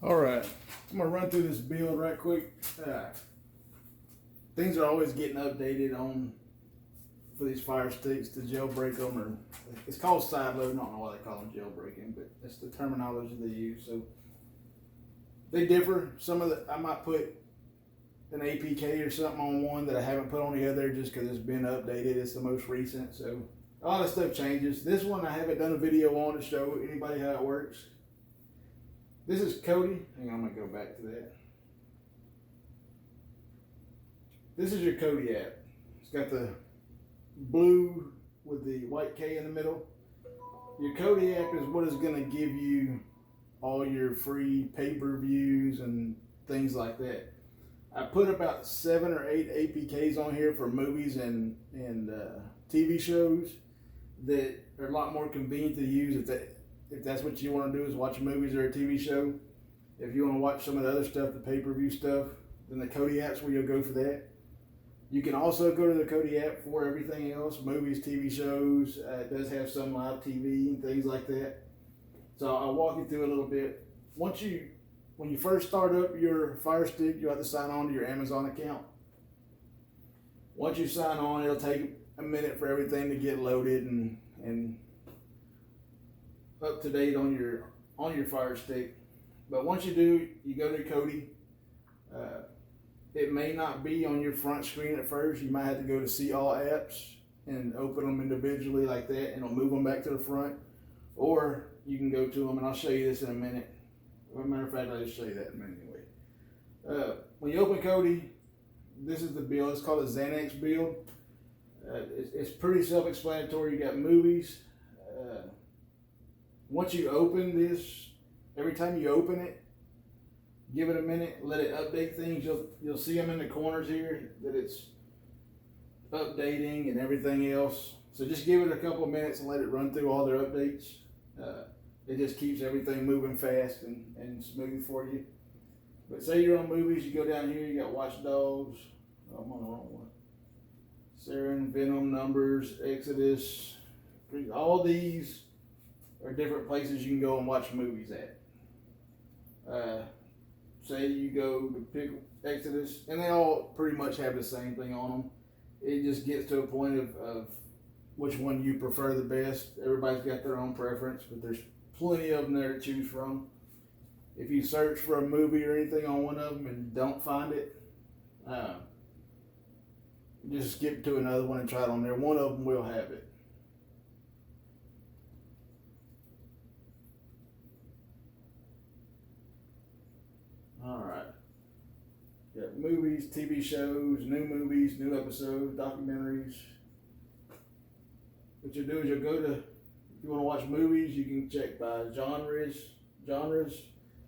All right, I'm gonna run through this build right quick. Things are always getting updated on for these fire sticks to jailbreak them, or it's called side loading. I don't know why they call them jailbreaking, but that's the terminology they use. So they differ. Some of the I might put an APK or something on one that I haven't put on the other just because it's been updated. It's the most recent, so a lot of stuff changes. This one I haven't done a video on to show anybody how it works. This is Kodi. Hang on, I'm gonna go back to that. This is your Kodi app. It's got the blue with the white K in the middle. Your Kodi app is what is gonna give you all your free pay-per-views and things like that. I put about 7 or 8 APKs on here for movies and TV shows that are a lot more convenient to use if that's what you want to do, is watch movies or a TV show. If you want to watch some of the other stuff, the pay-per-view stuff, then the Kodi app's where you'll go for that. You can also go to the Kodi app for everything else, movies, TV shows. It does have some live TV and things like that. So I'll walk you through a little bit. When you first start up your Fire Stick, you have to sign on to your Amazon account. Once you sign on, it'll take a minute for everything to get loaded and up to date on your Fire Stick. But once you do, you go to Kodi. It may not be on your front screen at first. You might have to go to see all apps and open them individually like that, and it'll move them back to the front. Or you can go to them, and I'll show you this in a minute. As a matter of fact, I'll just show you that in a minute anyway. When you open Kodi, this is the build. It's called a Xanax build. It's pretty self-explanatory. You got movies. Once you open this, every time you open it, give it a minute, let it update things. You'll see them in the corners here that it's updating and everything else. So just give it a couple of minutes and let it run through all their updates. It just keeps everything moving fast and smooth for you. But say you're on movies, you go down here, you got Watch Dogs. Oh, I'm on the wrong one. Siren, Venom, Numbers, Exodus. All these are different places you can go and watch movies at. Say you go to pick Exodus, and they all pretty much have the same thing on them. It just gets to a point of which one you prefer the best. Everybody's got their own preference, but there's plenty of them there to choose from. If you search for a movie or anything on one of them and don't find it, just skip to another one and try it on there. One of them will have it. Alright. Got movies, TV shows, new episodes, documentaries. What you'll do is you'll go to, if you want to watch movies, you can check by genres,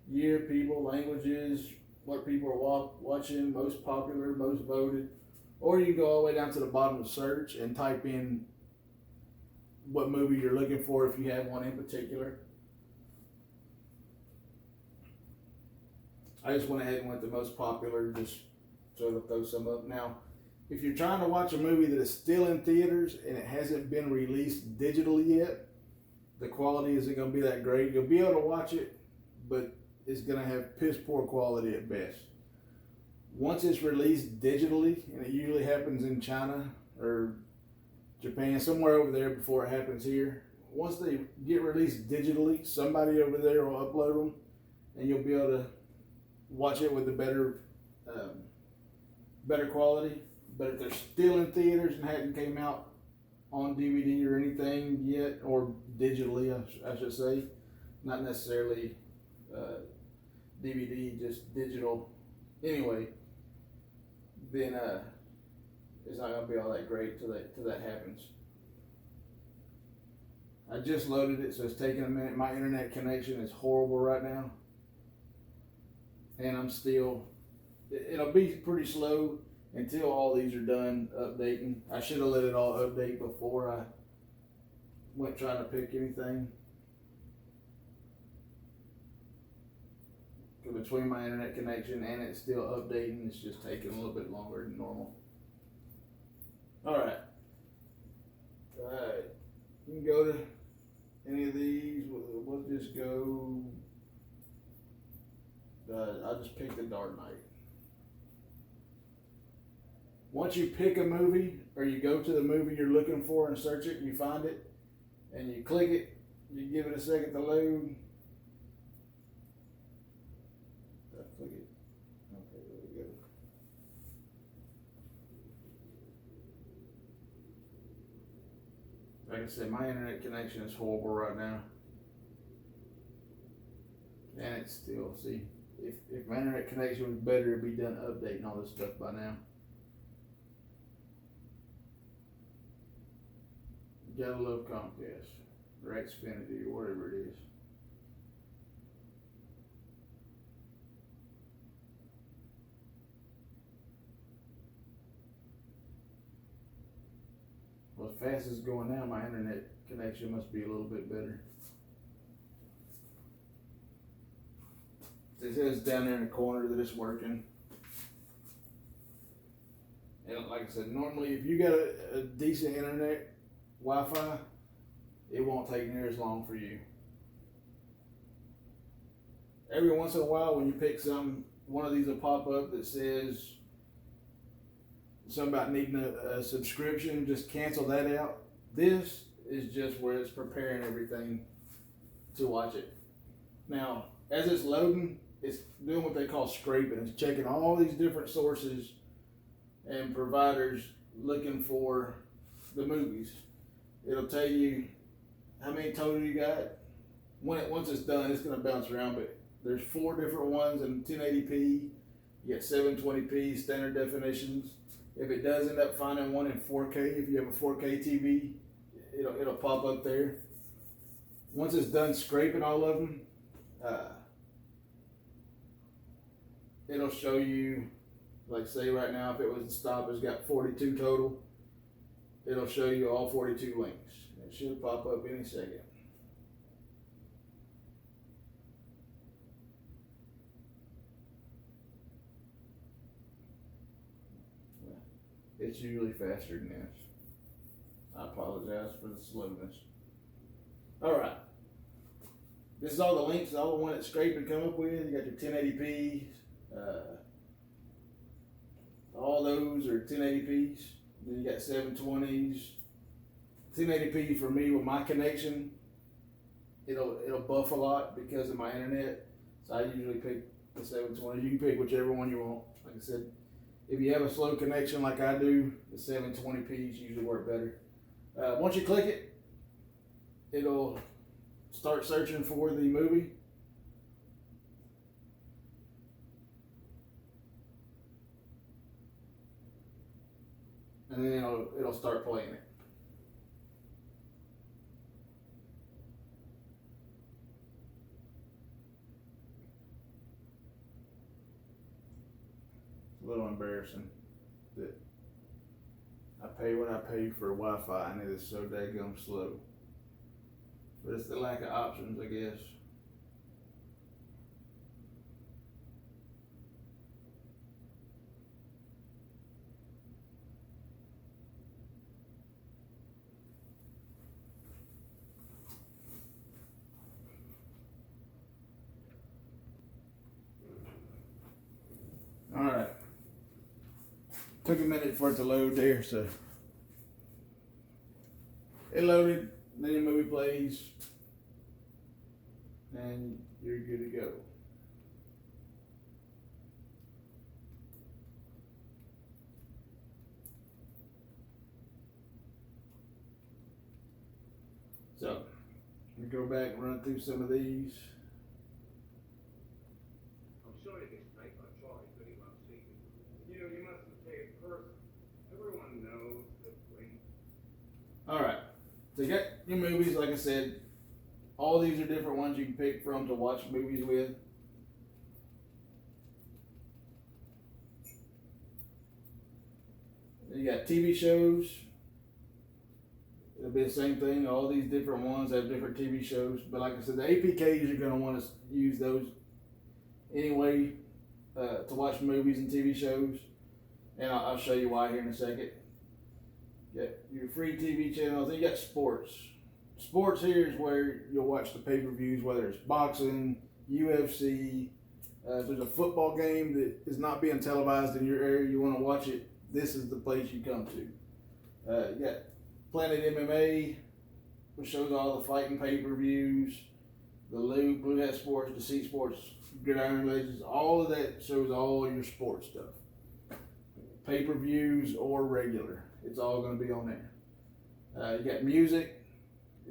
year, people, languages, what people are watching, most popular, most voted. Or you can go all the way down to the bottom of search and type in what movie you're looking for if you have one in particular. I just went ahead and went the most popular just so to throw some up. Now, if you're trying to watch a movie that is still in theaters and it hasn't been released digitally yet, the quality isn't going to be that great. You'll be able to watch it, but it's going to have piss poor quality at best. Once it's released digitally, and it usually happens in China or Japan, somewhere over there before it happens here. Once they get released digitally, somebody over there will upload them, and you'll be able to watch it with a better quality. But if they're still in theaters and hadn't came out on DVD or anything yet, or digitally, I should say, not necessarily DVD, just digital. Anyway, then it's not gonna be all that great till that happens. I just loaded it, so it's taking a minute. My internet connection is horrible right now, and it'll be pretty slow until all these are done updating. I should have let it all update before I went trying to pick anything. Between my internet connection and it's still updating, it's just taking a little bit longer than normal. Alright. You can go to any of these. We'll just go I just picked The Dark Knight. Once you pick a movie, or you go to the movie you're looking for and search it, and you find it, and you click it, you give it a second to load. Click it. Okay, there we go. Like I said, my internet connection is horrible right now. And it's still, see, if my internet connection was better, it'd be done updating all this stuff by now. You gotta love Comcast, or Xfinity, or whatever it is. Well, as fast as it's going now, my internet connection must be a little bit better. It says down there in the corner that it's working. And like I said, normally if you got a decent internet Wi-Fi, it won't take near as long for you. Every once in a while when you pick something, one of these will pop up that says something about needing a subscription. Just cancel that out. This is just where it's preparing everything to watch it. Now, as it's loading, it's doing what they call scraping. It's checking all these different sources and providers looking for the movies. It'll tell you how many total you got. Once it's done, it's going to bounce around, but there's 4 different ones in 1080p. You got 720p standard definitions. If it does end up finding one in 4K, if you have a 4K TV, it'll pop up there. Once it's done scraping all of them, it'll show you, like say right now, if it was to stop, it's got 42 total. It'll show you all 42 links. It should pop up any second. It's usually faster than this. I apologize for the slowness. Alright. This is all the links, all the one that scraping come up with. You got your 1080p. All those are 1080p's. Then you got 720s. 1080p for me with my connection, it'll buff a lot because of my internet. So I usually pick the 720. You can pick whichever one you want. Like I said, if you have a slow connection like I do, the 720p's usually work better. Once you click it, it'll start searching for the movie. And then it'll start playing it. It's a little embarrassing that I pay what I pay for Wi-Fi and it is so daggum slow. But it's the lack of options, I guess. Alright. Took a minute for it to load there, so it loaded, then the movie plays, and you're good to go. So, we go back and run through some of these. I'm sorry this night I tried very well, Stephen. You must have paid first. Everyone knows the way. Alright, so you got your movies, like I said. All these are different ones you can pick from to watch movies with. Then you got TV shows. It'll be the same thing. All these different ones have different TV shows. But like I said, the APKs, you're going to want to use those anyway to watch movies and TV shows. And I'll show you why here in a second. You got your free TV channels. Then you got sports. Sports here is where you'll watch the pay-per-views, whether it's boxing, UFC, If there's a football game that is not being televised in your area, you want to watch it, this is the place you come to. You got Planet MMA, which shows all the fighting pay-per-views, the Blue Hat Sports, Deceit Sports, Gridiron Legends, all of that shows all your sports stuff. Pay-per-views or regular, it's all going to be on there. You got music.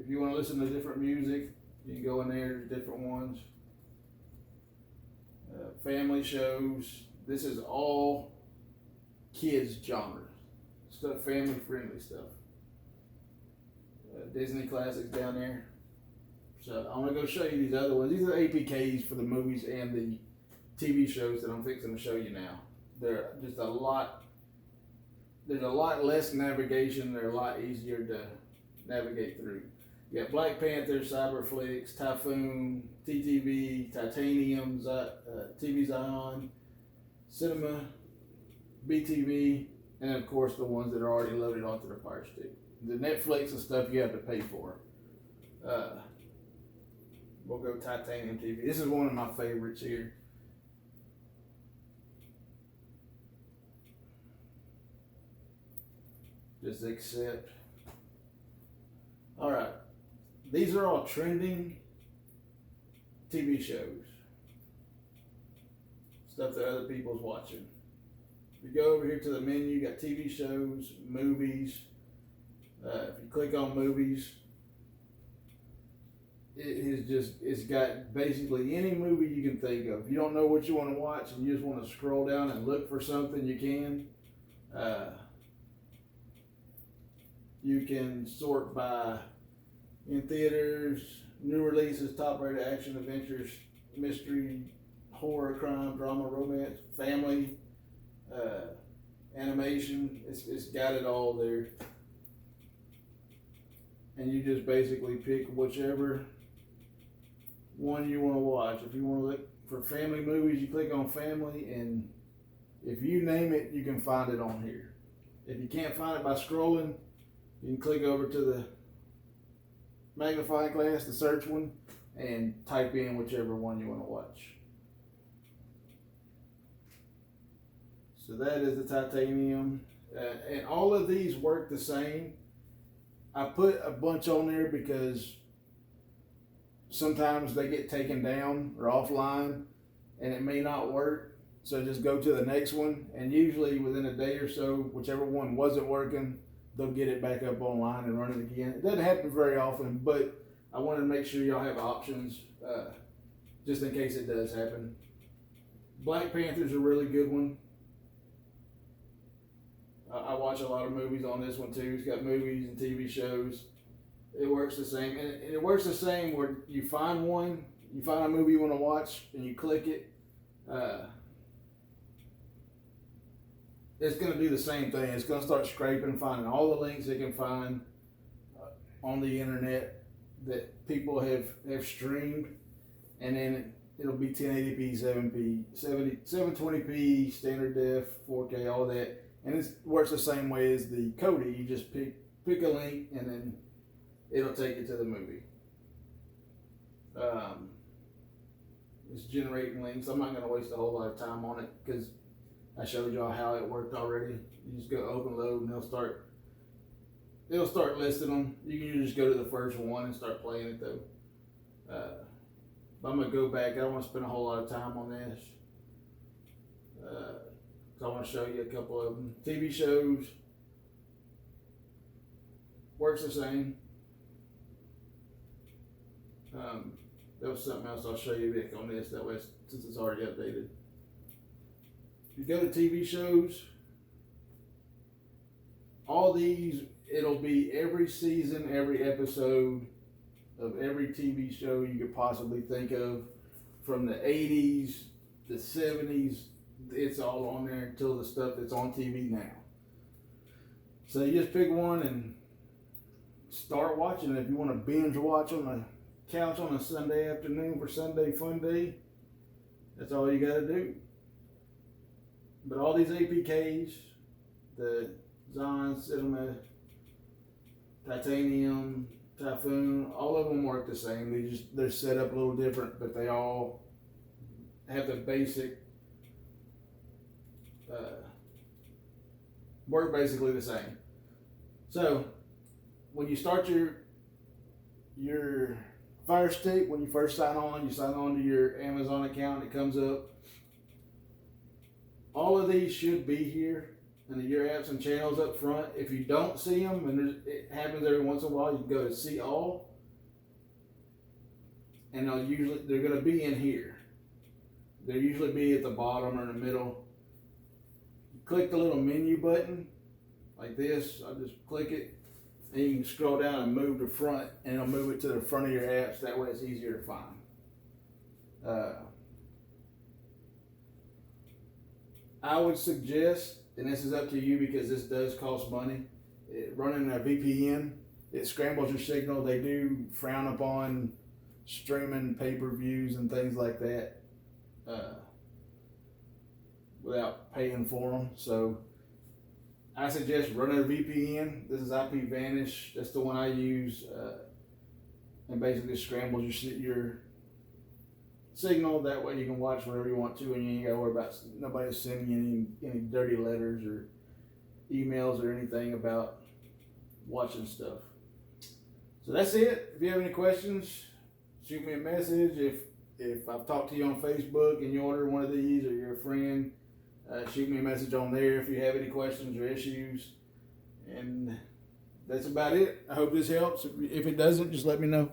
If you want to listen to different music, you can go in there, there's different ones. Family shows. This is all kids genre stuff, family friendly stuff. Disney classics down there. So I'm gonna go show you these other ones. These are APKs for the movies and the TV shows that I'm fixing to show you now. They're just a lot. There's a lot less navigation. They're a lot easier to navigate through. You got Black Panther, Cyberflix, Typhoon, TTV, Titanium, TV Zion, Cinema, BTV, and of course the ones that are already loaded onto the Fire Stick. The Netflix and stuff you have to pay for. We'll go Titanium TV. This is one of my favorites here. Just accept. All right. These are all trending TV shows. Stuff that other people's watching. If you go over here to the menu, you got TV shows, movies. If you click on movies, it's got basically any movie you can think of. If you don't know what you want to watch and you just want to scroll down and look for something, you can. You can sort by in theaters, new releases, top rated action, adventures, mystery, horror, crime, drama, romance, family, animation. It's got it all there. And you just basically pick whichever one you want to watch. If you want to look for family movies, you click on family, and if you name it, you can find it on here. If you can't find it by scrolling, you can click over to the magnifying glass, the search one, and type in whichever one you want to watch. So that is the Titanium. And all of these work the same. I put a bunch on there because sometimes they get taken down or offline and it may not work. So just go to the next one, and usually within a day or so, whichever one wasn't working, they'll get it back up online and run it again. It doesn't happen very often, but I wanted to make sure y'all have options just in case it does happen. Black Panther's a really good one. I watch a lot of movies on this one too. It's got movies and TV shows. It works the same. And it works the same where you find a movie you want to watch, and you click it. It's going to do the same thing. It's going to start scraping, finding all the links it can find on the internet that people have streamed. And then it'll be 1080p, 720p, standard def, 4K, all that. And it works the same way as the Kodi. You just pick a link, and then it'll take you to the movie. It's generating links. I'm not going to waste a whole lot of time on it because I showed y'all how it worked already. You just go open load, and it'll start listing them. You can just go to the first one and start playing it though. But I'm going to go back. I don't want to spend a whole lot of time on this. So I want to show you a couple of them. TV shows. Works the same. There was something else I'll show you back on this. That way, since it's already updated. If you go to TV shows, all these, it'll be every season, every episode of every TV show you could possibly think of. From the 80s, the 70s, it's all on there until the stuff that's on TV now. So you just pick one and start watching it. If you want to binge watch on the couch on a Sunday afternoon for Sunday Fun Day, that's all you got to do. But all these APKs, the Zion, Cinema, Titanium, Typhoon, all of them work the same. They're set up a little different, but they all have the basic work basically the same. So when you start your Fire Stick, when you first sign on, you sign on to your Amazon account, it comes up. All of these should be here, and your apps and channels up front. If you don't see them, and it happens every once in a while, you can go to see all, and they're going to be in here. They'll usually be at the bottom or in the middle. You click the little menu button like this. I'll just click it, and you can scroll down and move to front, and it'll move it to the front of your apps. That way it's easier to find. I would suggest, and this is up to you because this does cost money, running a VPN. It scrambles your signal. They do frown upon streaming pay-per-views and things like that without paying for them. So I suggest running a VPN. This is IP Vanish. That's the one I use, and basically scrambles your signal. That way you can watch whatever you want to, and you ain't got to worry about nobody sending you any dirty letters or emails or anything about watching stuff. So that's it. If you have any questions, shoot me a message. If I've talked to you on Facebook and you order one of these, or you're a friend, shoot me a message on there if you have any questions or issues. And that's about it. I hope this helps. If it doesn't, just let me know.